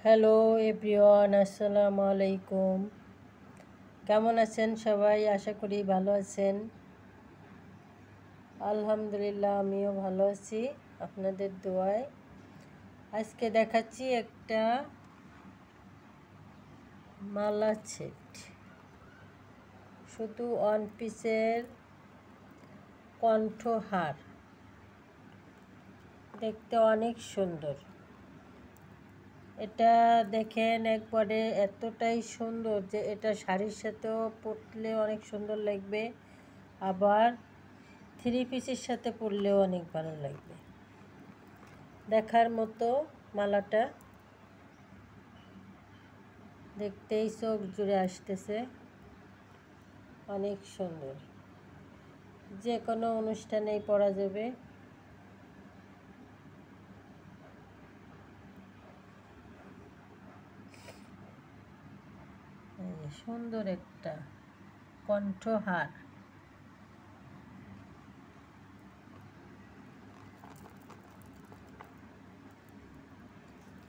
Hello everyone, আসসালামু আলাইকুম। কেমন আছেন সবাই? আশা করি ভালো আছেন। আলহামদুলিল্লাহ, আমিও ভালো আছি আপনাদের দোয়ায়। আজকে দেখাচ্ছি একটা মালা সেট, শুধু ওয়ান পিসের কণ্ঠহার। দেখতে অনেক সুন্দর। এটা দেখেন একবারে এতটাই সুন্দর যে এটা শাড়ির সাথেও পরলে অনেক সুন্দর লাগবে, আবার থ্রি পিসের সাথে পরলেও অনেক ভালো লাগবে। দেখার মতো মালাটা, দেখতেই চোখ জুড়ে আসতেছে, অনেক সুন্দর। যে কোনো অনুষ্ঠানেই পরা যাবে। সুন্দর একটা কণ্ঠহার।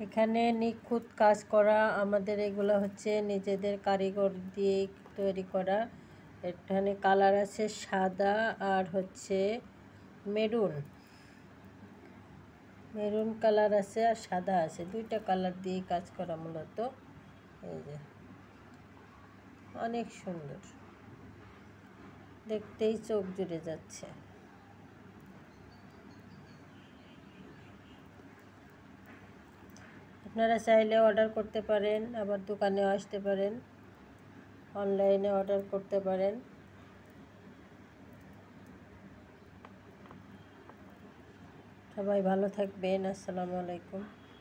এখানে নিখুঁত কাজ করা, আমাদের এগুলো হচ্ছে নিজেদের কারিগর দিয়ে তৈরি করা। এখানে কালার আছে সাদা আর হচ্ছে মেরুন কালার আছে, আর সাদা আছে, দুইটা কালার দিয়ে কাজ করা মূলত। এই যে অনেক সুন্দর, দেখতেই চোখ জুড়ে যাচ্ছে। আপনারা চাইলে অর্ডার করতে পারেন, আবার দোকানেও আসতে পারেন, অনলাইনে অর্ডার করতে পারেন। সবাই ভালো থাকবেন। আসসালামু আলাইকুম।